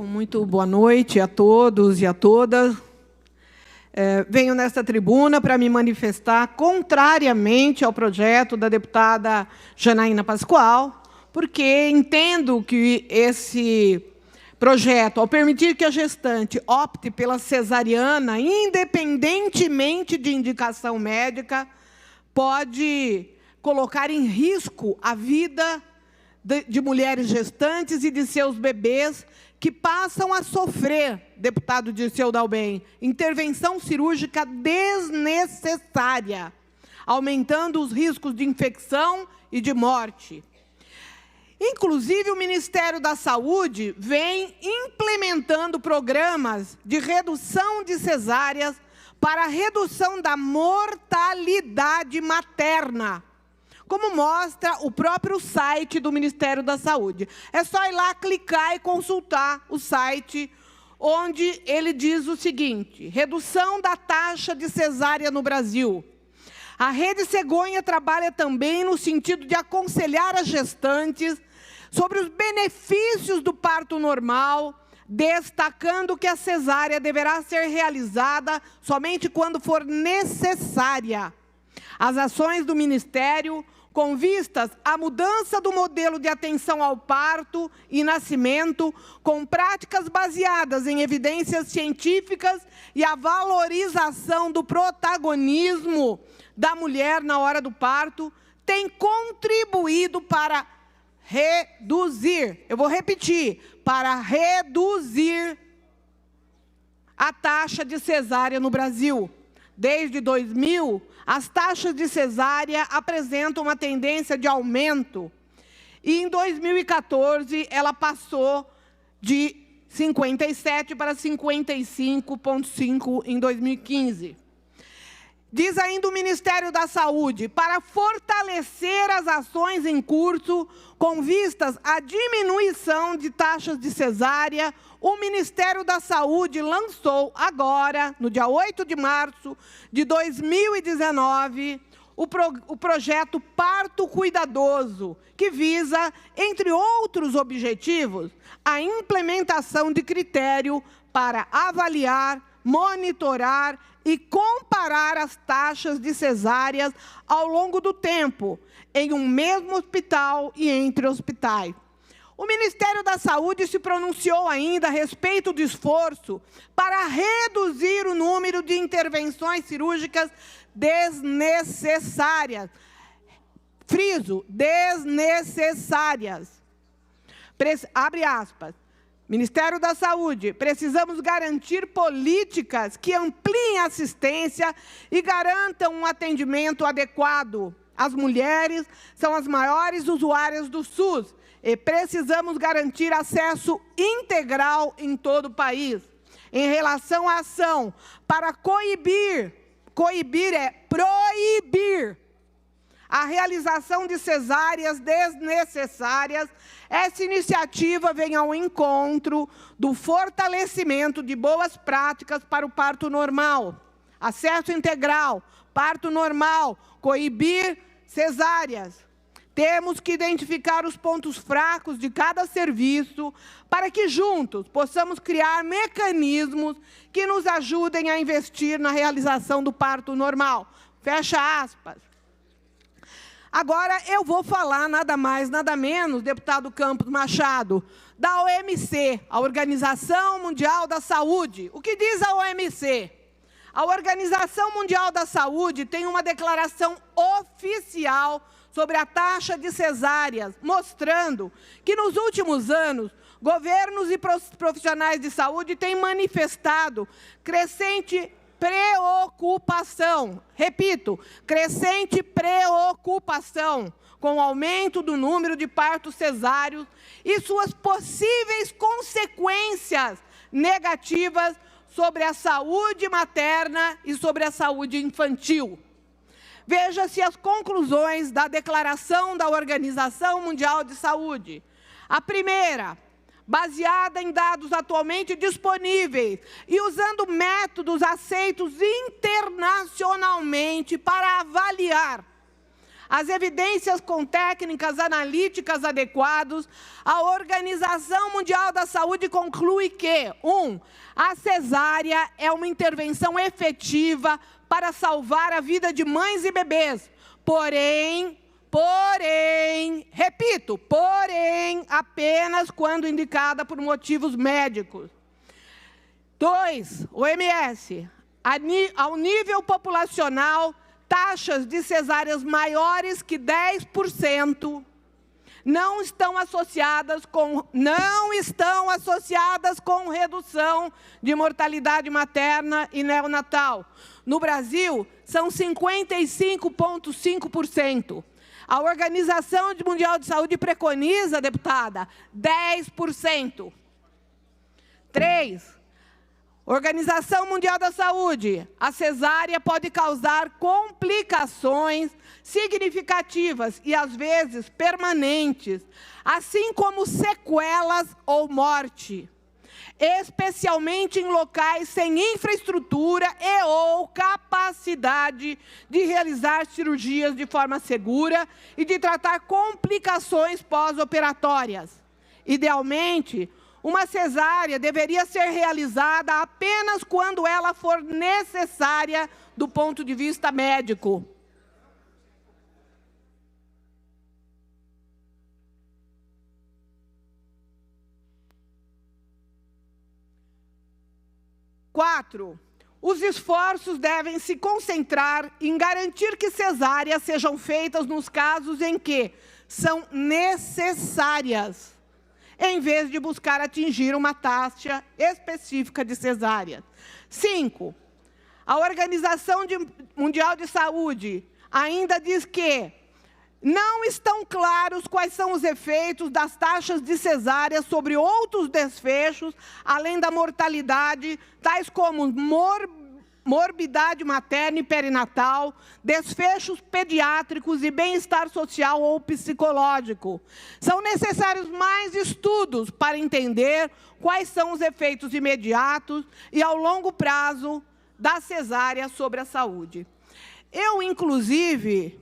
Muito boa noite a todos e a todas. Venho nesta tribuna para me manifestar contrariamente ao projeto da deputada Janaína Pascoal, porque entendo que esse projeto, ao permitir que a gestante opte pela cesariana, independentemente de indicação médica, pode colocar em risco a vida de mulheres gestantes e de seus bebês que passam a sofrer, deputado Dirceu Dalben, intervenção cirúrgica desnecessária, aumentando os riscos de infecção e de morte. Inclusive, o Ministério da Saúde vem implementando programas de redução de cesáreas para a redução da mortalidade materna, como mostra o próprio site do Ministério da Saúde. É só ir lá, clicar e consultar o site, onde ele diz o seguinte: redução da taxa de cesárea no Brasil. A Rede Cegonha trabalha também no sentido de aconselhar as gestantes sobre os benefícios do parto normal, destacando que a cesárea deverá ser realizada somente quando for necessária. As ações do Ministério com vistas à mudança do modelo de atenção ao parto e nascimento, com práticas baseadas em evidências científicas e a valorização do protagonismo da mulher na hora do parto, tem contribuído para reduzir, eu vou repetir, para reduzir a taxa de cesárea no Brasil. Desde 2000, as taxas de cesárea apresentam uma tendência de aumento. E em 2014, ela passou de 57 para 55,5 em 2015. Diz ainda o Ministério da Saúde, para fortalecer as ações em curso com vistas à diminuição de taxas de cesárea, o Ministério da Saúde lançou agora, no dia 8 de março de 2019, o projeto Parto Cuidadoso, que visa, entre outros objetivos, a implementação de critério para avaliar, monitorar e comparar as taxas de cesáreas ao longo do tempo, em um mesmo hospital e entre hospitais. O Ministério da Saúde se pronunciou ainda a respeito do esforço para reduzir o número de intervenções cirúrgicas desnecessárias. Friso, desnecessárias. Abre aspas. Ministério da Saúde, precisamos garantir políticas que ampliem a assistência e garantam um atendimento adequado. As mulheres são as maiores usuárias do SUS e precisamos garantir acesso integral em todo o país. Em relação à ação para coibir é proibir a realização de cesáreas desnecessárias, essa iniciativa vem ao encontro do fortalecimento de boas práticas para o parto normal, acesso integral, parto normal, coibir cesáreas. Temos que identificar os pontos fracos de cada serviço para que juntos possamos criar mecanismos que nos ajudem a investir na realização do parto normal. Fecha aspas. Agora, eu vou falar nada mais, nada menos, deputado Campos Machado, da OMC, a Organização Mundial da Saúde. O que diz a OMC? A Organização Mundial da Saúde tem uma declaração oficial sobre a taxa de cesáreas, mostrando que, nos últimos anos, governos e profissionais de saúde têm manifestado crescente preocupação, repito, crescente preocupação com o aumento do número de partos cesáreos e suas possíveis consequências negativas sobre a saúde materna e sobre a saúde infantil. Veja-se as conclusões da declaração da Organização Mundial de Saúde. A primeira, baseada em dados atualmente disponíveis e usando métodos aceitos internacionalmente para avaliar as evidências com técnicas analíticas adequadas, a Organização Mundial da Saúde conclui que, 1. A cesárea é uma intervenção efetiva para salvar a vida de mães e bebês. Porém, repito, apenas quando indicada por motivos médicos. 2. OMS, ao nível populacional, taxas de cesáreas maiores que 10% não estão associadas com redução de mortalidade materna e neonatal. No Brasil, são 55,5%. A Organização Mundial de Saúde preconiza, deputada, 10%. 3. Organização Mundial da Saúde, a cesárea pode causar complicações significativas e, às vezes, permanentes, assim como sequelas ou morte, especialmente em locais sem infraestrutura e ou capacidade de realizar cirurgias de forma segura e de tratar complicações pós-operatórias. Idealmente, uma cesárea deveria ser realizada apenas quando ela for necessária do ponto de vista médico. Quatro, os esforços devem se concentrar em garantir que cesáreas sejam feitas nos casos em que são necessárias, em vez de buscar atingir uma taxa específica de cesárea. 5. A Organização Mundial de Saúde ainda diz que não estão claros quais são os efeitos das taxas de cesárea sobre outros desfechos, além da mortalidade, tais como morbidade materna e perinatal, desfechos pediátricos e bem-estar social ou psicológico. São necessários mais estudos para entender quais são os efeitos imediatos e ao longo prazo da cesárea sobre a saúde. Eu, inclusive,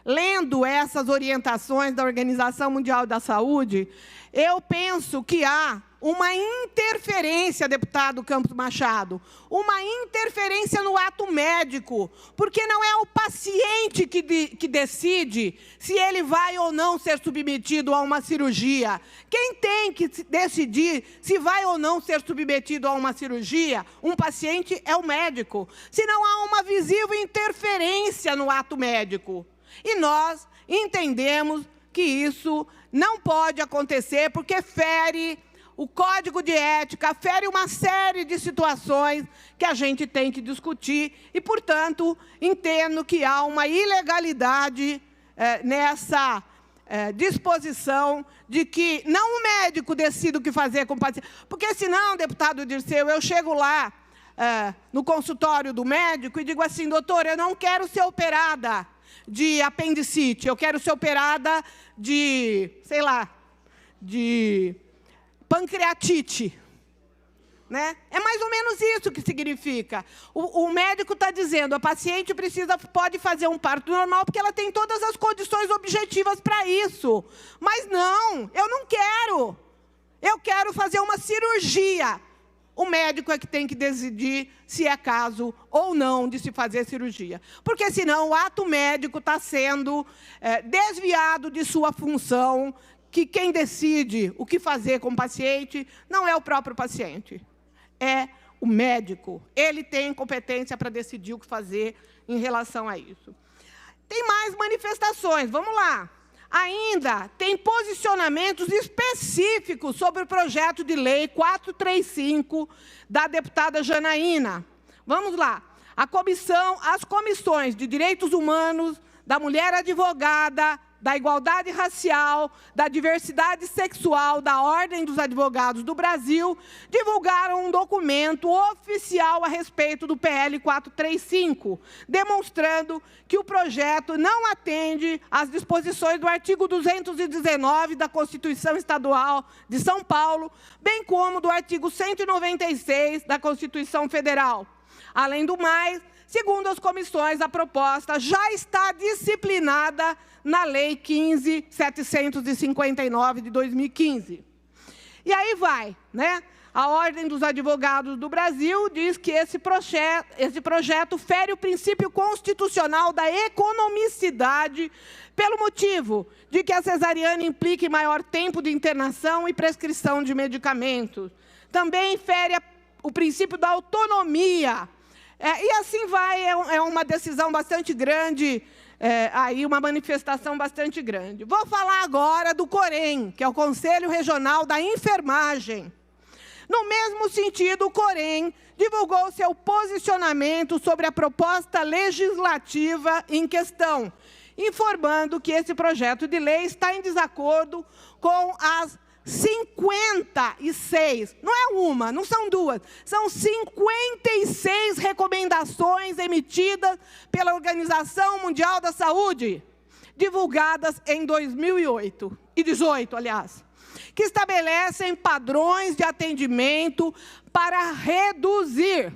lendo essas orientações da Organização Mundial da Saúde, eu penso que há uma interferência, deputado Campos Machado, uma interferência no ato médico, porque não é o paciente que decide se ele vai ou não ser submetido a uma cirurgia. Quem tem que decidir se vai ou não ser submetido a uma cirurgia, um paciente, é o médico. Senão há uma visível interferência no ato médico. E nós entendemos que isso não pode acontecer, porque fere o Código de Ética, fere uma série de situações que a gente tem que discutir e, portanto, entendo que há uma ilegalidade nessa disposição de que não o médico decida o que fazer com o paciente. Porque, senão, deputado Dirceu, eu chego lá no consultório do médico e digo assim: doutor, eu não quero ser operada de apendicite, eu quero ser operada de, sei lá, de pancreatite, né? É mais ou menos isso que significa. O médico está dizendo, a paciente pode fazer um parto normal porque ela tem todas as condições objetivas para isso. Mas não, eu não quero. Eu quero fazer uma cirurgia. O médico é que tem que decidir se é caso ou não de se fazer cirurgia. Porque, senão, o ato médico está sendo desviado de sua função, que quem decide o que fazer com o paciente não é o próprio paciente, é o médico. Ele tem competência para decidir o que fazer em relação a isso. Tem mais manifestações, vamos lá. Ainda tem posicionamentos específicos sobre o projeto de lei 435 da deputada Janaína. Vamos lá. As comissões de Direitos Humanos, da Mulher Advogada, da igualdade racial, da diversidade sexual da Ordem dos Advogados do Brasil, divulgaram um documento oficial a respeito do PL 435, demonstrando que o projeto não atende às disposições do artigo 219 da Constituição Estadual de São Paulo, bem como do artigo 196 da Constituição Federal. Além do mais, segundo as comissões, a proposta já está disciplinada na Lei 15.759 de 2015. E aí vai, né? A Ordem dos Advogados do Brasil diz que esse projeto fere o princípio constitucional da economicidade pelo motivo de que a cesariana implique maior tempo de internação e prescrição de medicamentos. Também fere o princípio da autonomia. E assim vai, é uma decisão bastante grande, aí uma manifestação bastante grande. Vou falar agora do COREN, que é o Conselho Regional da Enfermagem. No mesmo sentido, o COREN divulgou seu posicionamento sobre a proposta legislativa em questão, informando que esse projeto de lei está em desacordo com as 56, não é uma, não são duas, são 56 recomendações emitidas pela Organização Mundial da Saúde, divulgadas em 2018, aliás, que estabelecem padrões de atendimento para reduzir,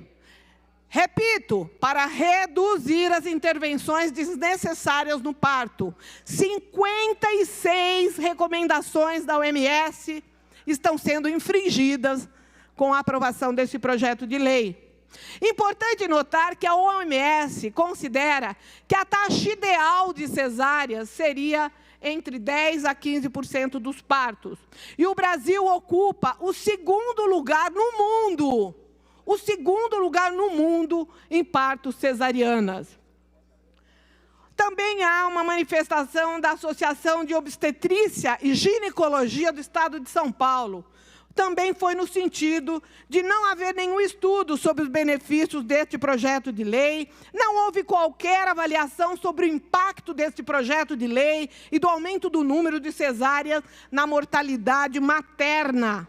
repito, para reduzir as intervenções desnecessárias no parto. 56 recomendações da OMS estão sendo infringidas com a aprovação desse projeto de lei. Importante notar que a OMS considera que a taxa ideal de cesáreas seria entre 10% a 15% dos partos. E o Brasil ocupa o segundo lugar no mundo. O segundo lugar no mundo em partos cesarianas. Também há uma manifestação da Associação de Obstetrícia e Ginecologia do Estado de São Paulo. Também foi no sentido de não haver nenhum estudo sobre os benefícios deste projeto de lei, não houve qualquer avaliação sobre o impacto deste projeto de lei e do aumento do número de cesáreas na mortalidade materna.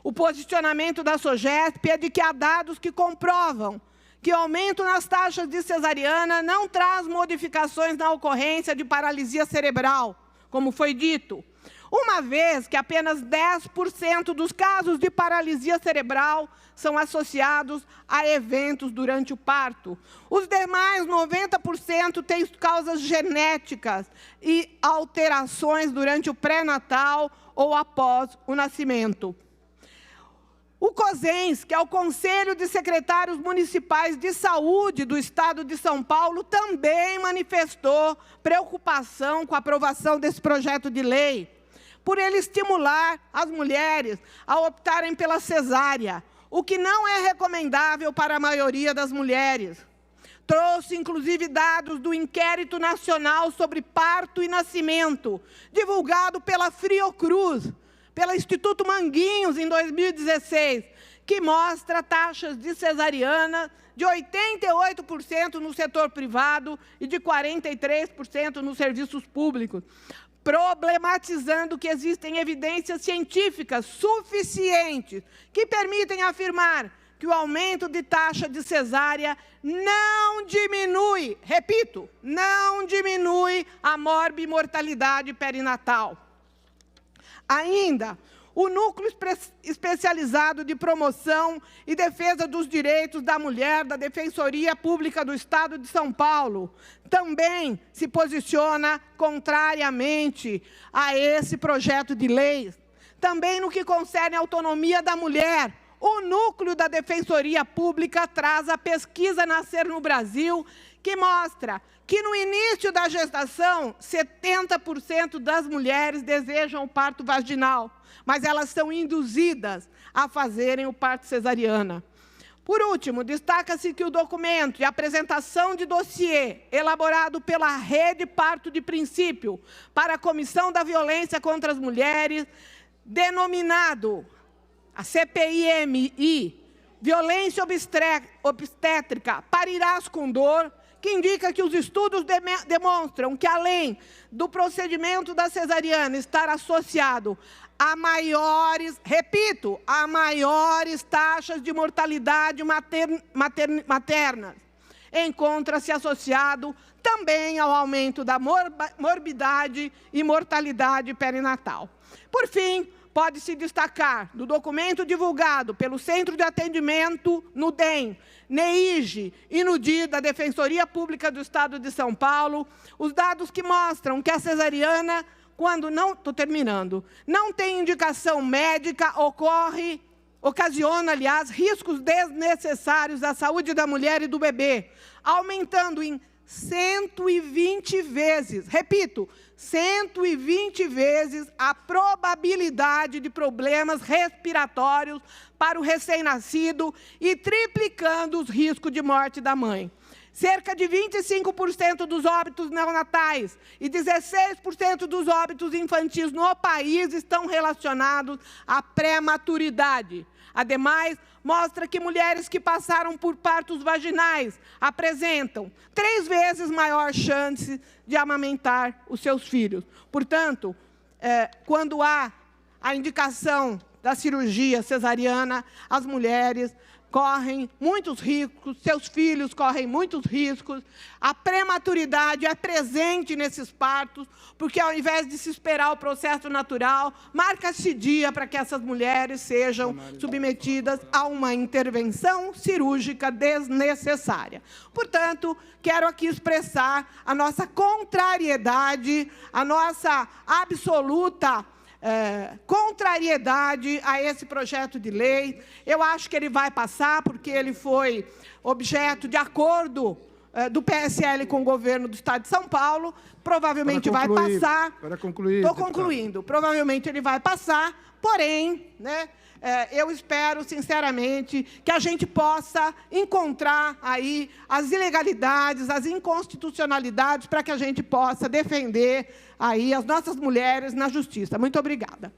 O posicionamento da SOGESP é de que há dados que comprovam que o aumento nas taxas de cesariana não traz modificações na ocorrência de paralisia cerebral, como foi dito, uma vez que apenas 10% dos casos de paralisia cerebral são associados a eventos durante o parto. Os demais 90% têm causas genéticas e alterações durante o pré-natal ou após o nascimento. O COSENS, que é o Conselho de Secretários Municipais de Saúde do Estado de São Paulo, também manifestou preocupação com a aprovação desse projeto de lei, por ele estimular as mulheres a optarem pela cesárea, o que não é recomendável para a maioria das mulheres. Trouxe, inclusive, dados do Inquérito Nacional sobre Parto e Nascimento, divulgado pela Fiocruz, pelo Instituto Manguinhos, em 2016, que mostra taxas de cesariana de 88% no setor privado e de 43% nos serviços públicos, problematizando que existem evidências científicas suficientes que permitem afirmar que o aumento de taxa de cesárea não diminui, repito, não diminui a morbimortalidade perinatal. Ainda, o Núcleo Especializado de Promoção e Defesa dos Direitos da Mulher da Defensoria Pública do Estado de São Paulo também se posiciona contrariamente a esse projeto de lei. Também no que concerne à autonomia da mulher, o Núcleo da Defensoria Pública traz a pesquisa Nascer no Brasil, que mostra que no início da gestação, 70% das mulheres desejam o parto vaginal, mas elas são induzidas a fazerem o parto cesariana. Por último, destaca-se que o documento de apresentação de dossiê, elaborado pela Rede Parto de Princípio para a Comissão da Violência contra as Mulheres, denominado a CPI-MI, Violência Obstétrica, Parirás com Dor, que indica que os estudos demonstram que, além do procedimento da cesariana estar associado a maiores, repito, a maiores taxas de mortalidade materna, encontra-se associado também ao aumento da morbidade e mortalidade perinatal. Por fim, pode-se destacar do documento divulgado pelo Centro de Atendimento no DEM, NEIGE e no DI da Defensoria Pública do Estado de São Paulo, os dados que mostram que a cesariana, quando não tem indicação médica, ocasiona, aliás, riscos desnecessários à saúde da mulher e do bebê, aumentando em 120 vezes, repito, 120 vezes a probabilidade de problemas respiratórios para o recém-nascido e triplicando os riscos de morte da mãe. Cerca de 25% dos óbitos neonatais e 16% dos óbitos infantis no país estão relacionados à prematuridade. Ademais, mostra que mulheres que passaram por partos vaginais apresentam 3 vezes maior chance de amamentar os seus filhos. Portanto, quando há a indicação da cirurgia cesariana, as mulheres correm muitos riscos, seus filhos correm muitos riscos, a prematuridade é presente nesses partos, porque ao invés de se esperar o processo natural, marca-se dia para que essas mulheres sejam submetidas a uma intervenção cirúrgica desnecessária. Portanto, quero aqui expressar a nossa contrariedade, a nossa absoluta contrariedade a esse projeto de lei. Eu acho que ele vai passar, porque ele foi objeto de acordo do PSL com o governo do Estado de São Paulo. Provavelmente vai passar. Para concluir. Estou concluindo. Provavelmente ele vai passar, porém, né, eu espero, sinceramente, que a gente possa encontrar aí as ilegalidades, as inconstitucionalidades, para que a gente possa defender aí as nossas mulheres na justiça. Muito obrigada.